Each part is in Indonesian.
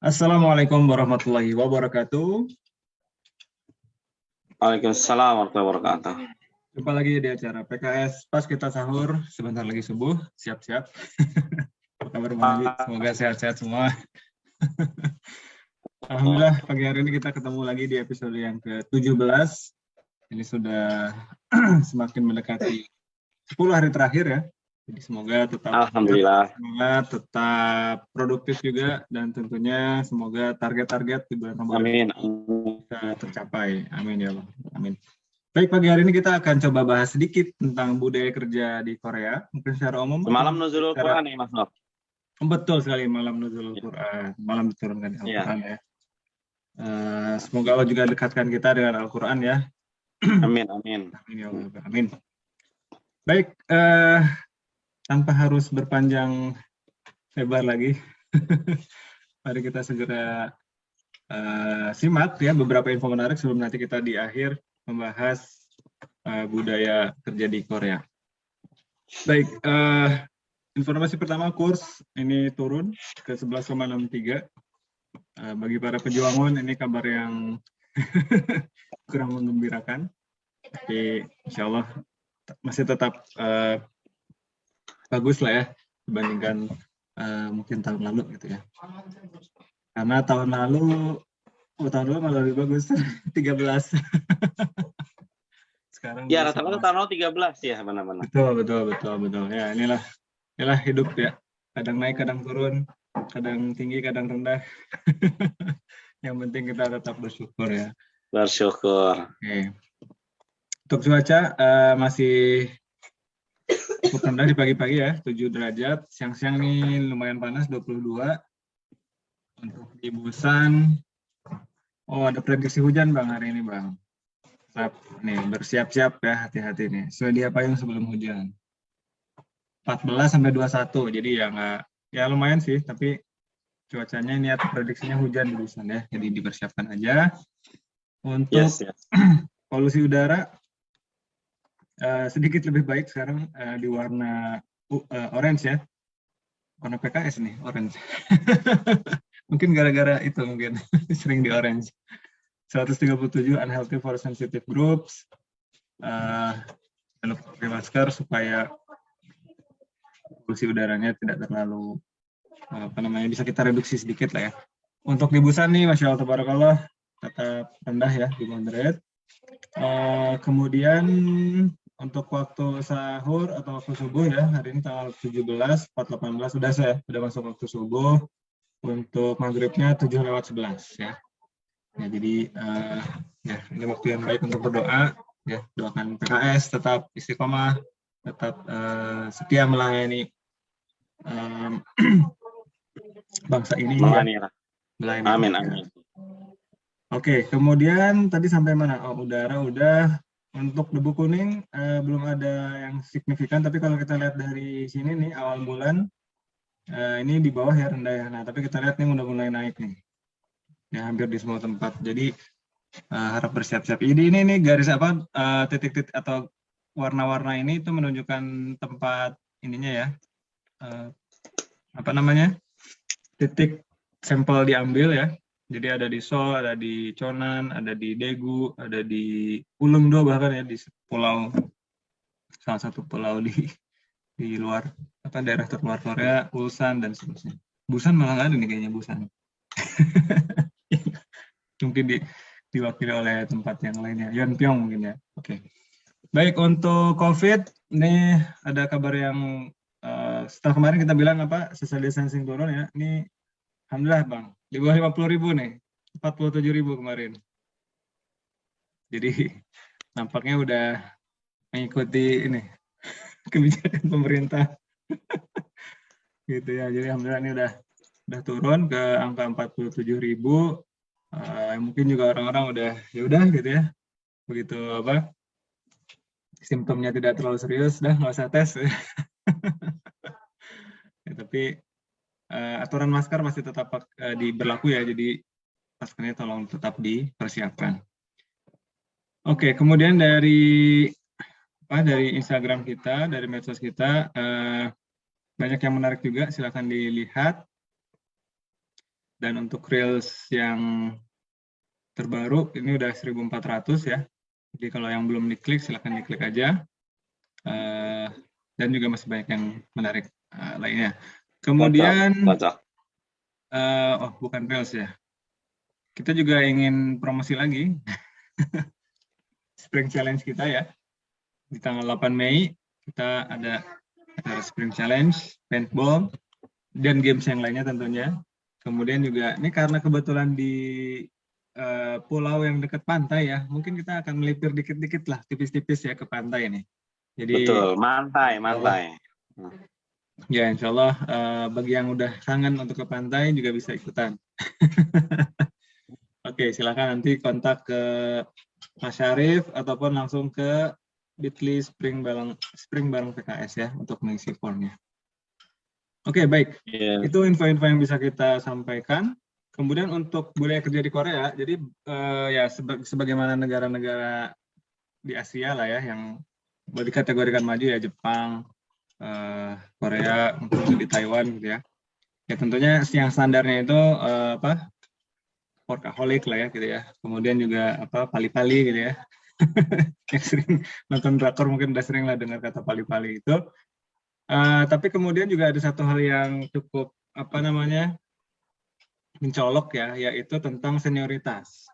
Assalamualaikum warahmatullahi wabarakatuh. Waalaikumsalam warahmatullahi wabarakatuh. Jumpa lagi di acara PKS pas kita sahur, sebentar lagi subuh, siap-siap. Apa kabar Bang Haji? Semoga sehat-sehat semua. Alhamdulillah pagi hari ini kita ketemu lagi di episode yang ke-17. Ini sudah semakin mendekati 10 hari terakhir ya. Jadi semoga tetap Alhamdulillah. semangat, tetap produktif juga, dan tentunya semoga target-target di bulan Ramadan Amin. bisa tercapai. Amin ya Allah. Amin. Baik, pagi hari ini kita akan coba bahas sedikit tentang budaya kerja di Korea. Mungkin secara umum. Malam nuzulul Quran nih Mas Nob. Betul sekali, malam nuzulul Quran. Malam diturunkan Al-Quran ya. Semoga Allah juga dekatkan kita dengan Al-Quran ya. Amin, amin. Amin ya Allah. Amin. Baik, tanpa harus berpanjang lebar lagi, mari kita segera simak ya beberapa info menarik sebelum nanti kita di akhir membahas budaya kerja di Korea. Baik, informasi pertama, kurs ini turun ke 11,63. Bagi para pejuangan ini kabar yang kurang menggembirakan, tapi insya Allah masih tetap bagus lah ya dibandingkan mungkin tahun lalu gitu ya. Karena tahun lalu malah lebih bagus 13. Sekarang ya rata-rata tahun 13 ya benar-benar. Betul. Ya inilah hidup ya. Kadang naik, kadang turun, kadang tinggi, kadang rendah. Yang penting kita tetap bersyukur ya. Bersyukur. Oke. Untuk cuaca masih cukup rendah di pagi-pagi ya, 7 derajat. Siang-siang nih lumayan panas, 22. Untuk di Busan, ada prediksi hujan Bang hari ini Bang. Nih, bersiap-siap ya, hati-hati nih. Sedia payung sebelum hujan. 14-21, jadi ya nggak, ya lumayan sih, tapi cuacanya ini prediksinya hujan di Busan ya, jadi dipersiapkan aja. Untuk polusi udara, sedikit lebih baik sekarang di warna orange ya. Warna PKS nih, orange. Mungkin gara-gara itu mungkin sering di orange. 137 unhealthy for sensitive groups. Jangan lupa pakai masker supaya polusi udaranya tidak terlalu bisa kita reduksi sedikit lah ya. Untuk di Busan nih, Masya Allah tabarakallah, tetap rendah ya di moderate. Kemudian untuk waktu sahur atau waktu subuh ya, hari ini tanggal 17, 4.18 sudah masuk waktu subuh. Untuk maghribnya 7:11 ya. Ya jadi ya ini waktu yang baik untuk berdoa ya, doakan PKS tetap istiqomah, tetap setia melayani bangsa ini ya. Amin, amin. Oke, kemudian tadi sampai mana? Udara udah. Untuk debu kuning belum ada yang signifikan, tapi kalau kita lihat dari sini nih awal bulan ini di bawah ya, rendah ya. Nah, tapi kita lihat nih udah mulai naik nih. Ya, hampir di semua tempat. Jadi harap bersiap-siap. Jadi ini nih garis apa titik-titik atau warna-warna ini itu menunjukkan tempat ininya ya. Titik sampel diambil ya. Jadi ada di Seoul, ada di Chonan, ada di Daegu, ada di Ulleungdo bahkan ya, di salah satu pulau di luar daerah terluar Korea, Ulsan dan seterusnya. Busan malah nggak ada nih kayaknya Busan. Mungkin diwakili oleh tempat yang lainnya, Yeonpyeong mungkin ya. Oke. Baik, untuk COVID ini ada kabar yang setelah kemarin kita bilang social distancing turun ya. Ini alhamdulillah Bang, di bawah 50.000 nih, 47.000 kemarin. Jadi nampaknya udah mengikuti ini kebijakan pemerintah. Gitu ya. Jadi alhamdulillah ini udah turun ke angka 47.000. Mungkin juga orang-orang udah gitu ya. Begitu simptomnya tidak terlalu serius, nggak usah tes. Ya, tapi aturan masker masih tetap berlaku ya, jadi maskernya tolong tetap dipersiapkan. Oke, kemudian dari Instagram kita, dari medsos kita, banyak yang menarik juga, silakan dilihat. Dan untuk Reels yang terbaru ini udah 1400 ya. Jadi kalau yang belum diklik silahkan diklik aja. Dan juga masih banyak yang menarik lainnya. Kemudian, Cocok. bukan Reels ya. Kita juga ingin promosi lagi Spring Challenge kita ya. Di tanggal 8 Mei kita ada acara Spring Challenge, paintball, dan games yang lainnya tentunya. Kemudian juga ini karena kebetulan di pulau yang dekat pantai ya, mungkin kita akan melipir dikit-dikit lah, tipis-tipis ya ke pantai ini. Jadi Betul, mantai. ya insya Allah bagi yang udah kangen untuk ke pantai juga bisa ikutan. Oke, silakan nanti kontak ke Mas Syarif ataupun langsung ke Bitly Spring Bareng PKS ya untuk mengisi formnya. Oke, baik. Yes. Itu info-info yang bisa kita sampaikan. Kemudian untuk budaya kerja di Korea, jadi ya sebagaimana negara-negara di Asia lah ya yang boleh dikategorikan maju ya, Jepang, Korea, mungkin di Taiwan gitu ya. Ya tentunya yang standarnya itu workaholic lah ya gitu ya. Kemudian juga pali-pali gitu ya. Yang sering nonton drakor mungkin udah sering lah dengar kata pali-pali itu. Tapi kemudian juga ada satu hal yang cukup mencolok ya, yaitu tentang senioritas.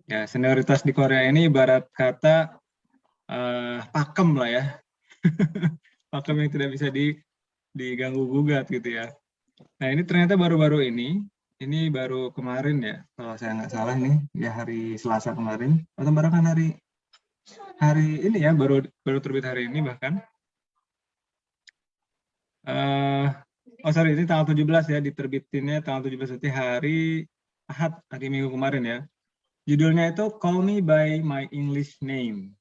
Ya, senioritas di Korea ini ibarat kata pakem lah ya. Pakem yang tidak bisa diganggu gugat gitu ya. Nah ini ternyata baru-baru ini baru kemarin ya, kalau saya nggak salah nih, ya hari Selasa kemarin, atau bahkan hari ini ya, baru terbit hari ini bahkan. Sorry, ini tanggal 17 ya, diterbitinnya tanggal 17 nanti hari Ahad, hari Minggu kemarin ya. Judulnya itu Call Me By My English Name.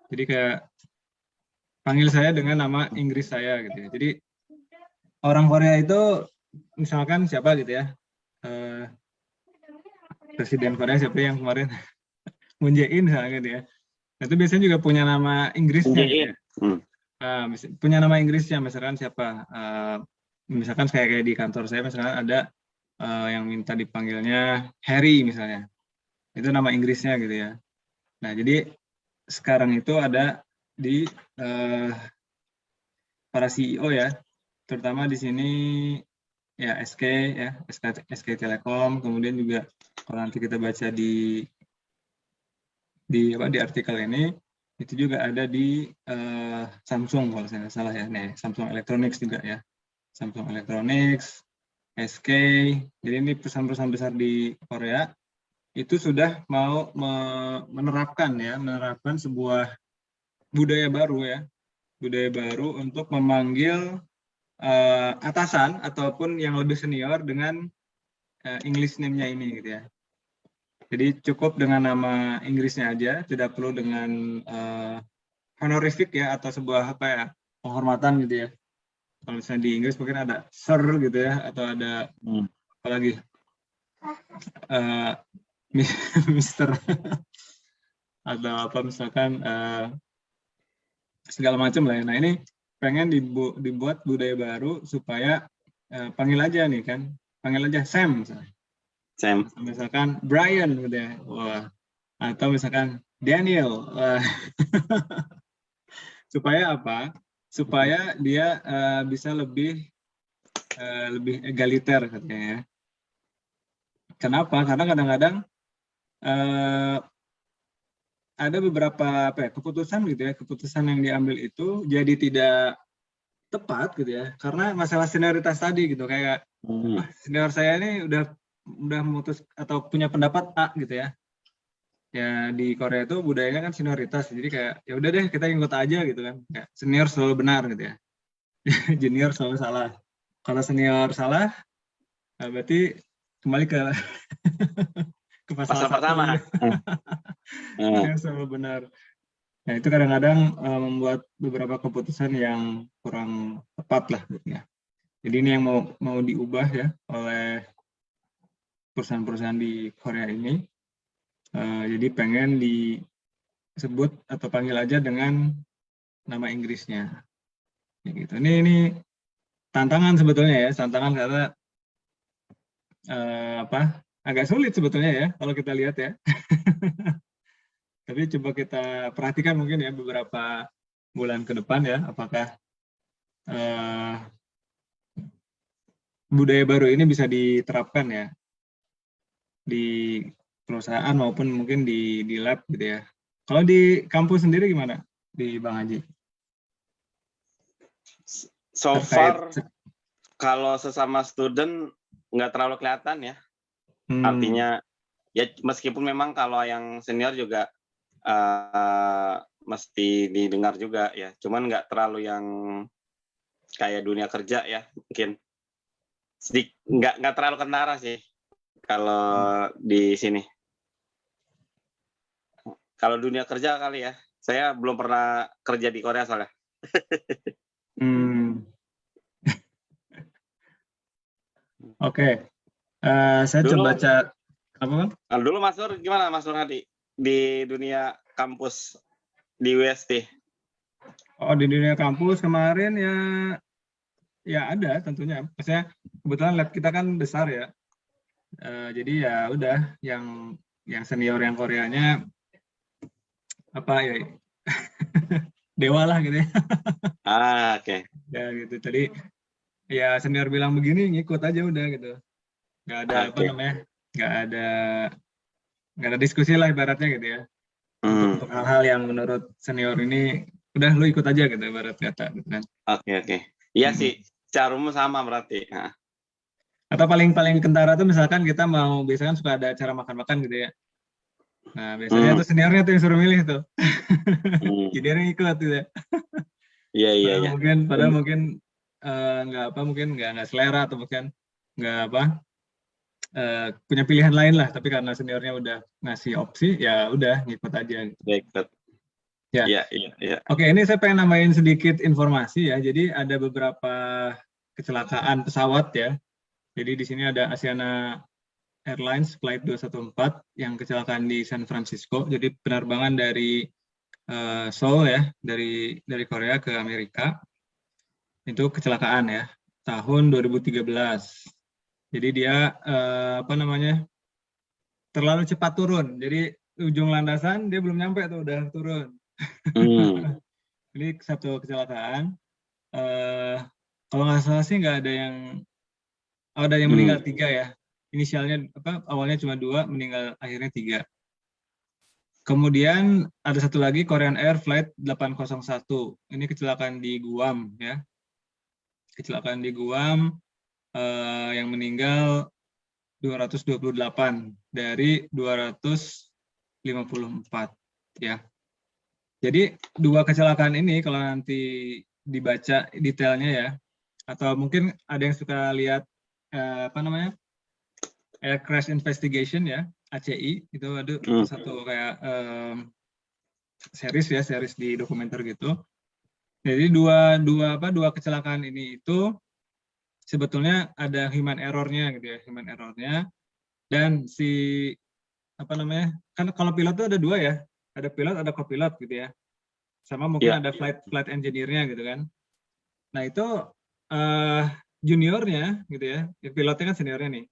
Jadi kayak panggil saya dengan nama Inggris saya gitu ya. Jadi orang Korea itu misalkan siapa gitu ya, Presiden Korea siapa yang kemarin Moon Jae-in misalnya gitu ya. Nah, itu biasanya juga punya nama Inggrisnya gitu ya. Punya nama Inggrisnya, misalkan siapa, misalkan kayak di kantor saya misalkan ada yang minta dipanggilnya Harry misalnya, itu nama Inggrisnya gitu ya. Nah jadi sekarang itu ada di para CEO ya, terutama di sini ya SK Telekom, kemudian juga kalau nanti kita baca di artikel ini, itu juga ada di Samsung kalau saya nggak salah ya, Samsung Electronics juga ya, Samsung Electronics, SK, jadi ini perusahaan-perusahaan besar di Korea itu sudah mau menerapkan sebuah budaya baru untuk memanggil atasan ataupun yang lebih senior dengan English name-nya ini gitu ya. Jadi cukup dengan nama Inggrisnya aja, tidak perlu dengan honorific ya atau sebuah penghormatan gitu ya. Kalau misalnya di Inggris mungkin ada sir gitu ya, atau ada apalagi Mister atau apa misalkan segala macam lah ya. Nah ini pengen dibuat budaya baru supaya panggil aja Sam misalnya. Sam. Misalkan Brian gitu ya. Wah. Atau misalkan Daniel. Supaya apa? Supaya dia bisa lebih egaliter katanya ya. Kenapa? Karena kadang-kadang ada beberapa keputusan gitu ya, keputusan yang diambil itu jadi tidak tepat gitu ya, karena masalah senioritas tadi gitu, kayak senior saya ini udah memutus atau punya pendapat A gitu ya. Ya di Korea itu budayanya kan senioritas, jadi kayak ya udah deh kita ikut aja gitu kan, kayak senior selalu benar gitu ya. Junior selalu salah. Kalau senior salah, berarti kembali ke pasal pertama. Senior selalu benar. Nah itu kadang-kadang membuat beberapa keputusan yang kurang tepat lah ya. Jadi ini yang mau diubah ya oleh perusahaan-perusahahan di Korea ini. Jadi pengen disebut atau panggil aja dengan nama Inggrisnya. Ya gitu. Ini tantangan sebetulnya ya, tantangan karena agak sulit sebetulnya ya kalau kita lihat ya. Tapi coba kita perhatikan mungkin ya beberapa bulan ke depan ya, apakah budaya baru ini bisa diterapkan ya di perusahaan maupun mungkin di lab gitu ya. Kalau di kampus sendiri gimana di Bang Haji? So far, kalau sesama student nggak terlalu kelihatan ya. Artinya, ya meskipun memang kalau yang senior juga mesti didengar juga ya. Cuman nggak terlalu yang kayak dunia kerja ya, mungkin. Nggak terlalu kentara sih kalau di sini. Kalau dunia kerja kali ya, saya belum pernah kerja di Korea soalnya. Oke. Saya Dulu, coba baca apa Bang? Dulu Mas Nur gimana Mas Nur Hadi di dunia kampus di UST? Oh, di dunia kampus kemarin ya ada tentunya. Maksudnya kebetulan lab kita kan besar ya. Jadi ya udah yang senior yang Koreanya apa ya dewa lah gitu ya. Oke. Ya gitu. Tadi ya senior bilang begini ngikut aja udah gitu. Nggak ada apa namanya, nggak ada diskusi lah ibaratnya gitu ya. Untuk hal-hal yang menurut senior ini udah lu ikut aja gitu ibarat kata gitu kan. Oke. Iya sih, secara umum sama berarti. Atau paling kentara tuh misalkan kita mau biasanya kan suka ada acara makan-makan gitu ya. Nah, biasanya tuh seniornya tuh yang suruh milih tuh. Jadi orang ikut gitu ya. Iya. Padahal mungkin nggak selera atau mungkin nggak punya pilihan lain lah, tapi karena seniornya udah ngasih opsi ya udah ngikut aja. Ikut. Ya. Iya. Oke, ini saya pengen nambahin sedikit informasi ya. Jadi ada beberapa kecelakaan pesawat ya. Jadi di sini ada Asiana Airlines Flight 214 yang kecelakaan di San Francisco. Jadi penerbangan dari Seoul ya, dari Korea ke Amerika. Itu kecelakaan ya, tahun 2013. Jadi dia terlalu cepat turun. Jadi ujung landasan dia belum nyampe tuh udah turun. Ini satu kecelakaan. Kalau nggak salah sih nggak ada yang meninggal 3 ya. Inisialnya awalnya cuma 2, meninggal akhirnya 3. Kemudian ada satu lagi Korean Air Flight 801. Ini kecelakaan di Guam ya. Kecelakaan di Guam yang meninggal 228 dari 254 ya. Jadi 2 kecelakaan ini kalau nanti dibaca detailnya ya, atau mungkin ada yang suka lihat Air Crash Investigation ya, ACI itu ada satu kayak series di dokumenter gitu. Jadi dua kecelakaan ini itu sebetulnya ada human error-nya gitu ya, dan si kan kalau pilot itu ada 2 ya, ada pilot ada co-pilot gitu ya, sama mungkin ada flight engineer-nya gitu kan. Nah itu juniornya gitu ya, pilotnya kan seniornya nih.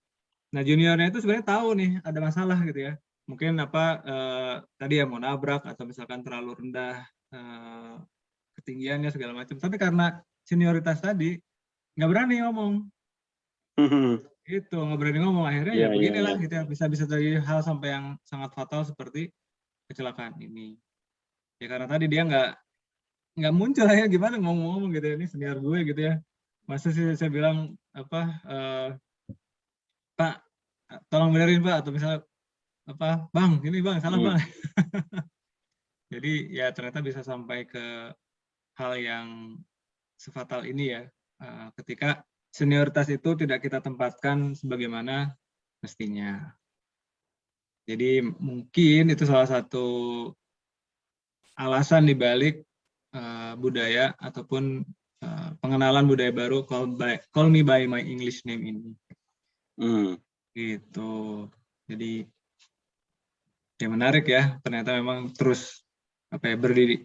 Nah juniornya itu sebenarnya tahu nih ada masalah gitu ya, mungkin tadi ya mau nabrak atau misalkan terlalu rendah ketinggiannya segala macam, tapi karena senioritas tadi nggak berani ngomong. Itu nggak berani ngomong, akhirnya ya beginilah gitu ya, bisa terjadi hal sampai yang sangat fatal seperti kecelakaan ini. Ya karena tadi dia nggak muncul ya, gimana ngomong gitu ya, ini senior gue gitu ya. Masa sih saya bilang Pak tolong benerin Pak, atau misalnya Bang ini Bang salah Bang. Jadi ya ternyata bisa sampai ke hal yang sefatal ini ya, ketika senioritas itu tidak kita tempatkan sebagaimana mestinya. Jadi mungkin itu salah satu alasan dibalik budaya ataupun pengenalan budaya baru Call Me by My English Name ini. Gitu. Jadi ya menarik ya, ternyata memang terus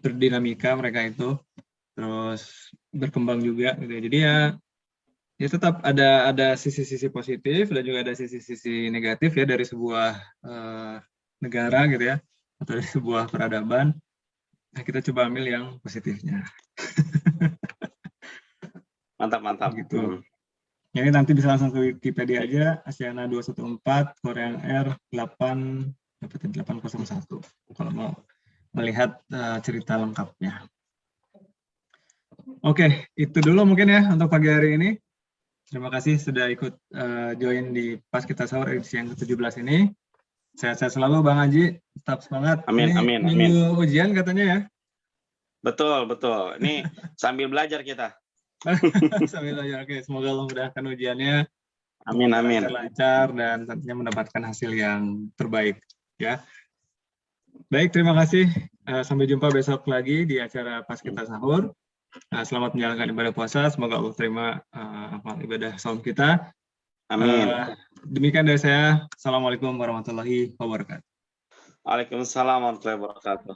berdinamika mereka itu, terus berkembang juga gitu. Jadi ya ya tetap ada sisi-sisi positif dan juga ada sisi-sisi negatif ya dari sebuah negara gitu ya, atau dari sebuah peradaban. Nah, kita coba ambil yang positifnya. Mantap. Gitu. Jadi nanti bisa langsung ke Wikipedia aja, Asiana 214 Korean Air 801 kalau mau melihat cerita lengkapnya. Oke, itu dulu mungkin ya untuk pagi hari ini. Terima kasih sudah ikut join di Pas Kita Sahur edisi yang ke-17 ini. Sehat-sehat selalu Bang Haji, tetap semangat. Amin. Minggu ujian katanya ya? Betul. Ini sambil belajar kita. Sambil belajar. Oke, semoga Allah mudahkan ujiannya. Amin. Lancar dan tentunya mendapatkan hasil yang terbaik ya. Baik, terima kasih. Sampai jumpa besok lagi di acara Pas Kita Sahur. Selamat menjalankan ibadah puasa. Semoga Allah terima amal ibadah saum kita. Amin. Demikian dari saya. Assalamualaikum warahmatullahi wabarakatuh. Waalaikumsalam warahmatullahi wabarakatuh.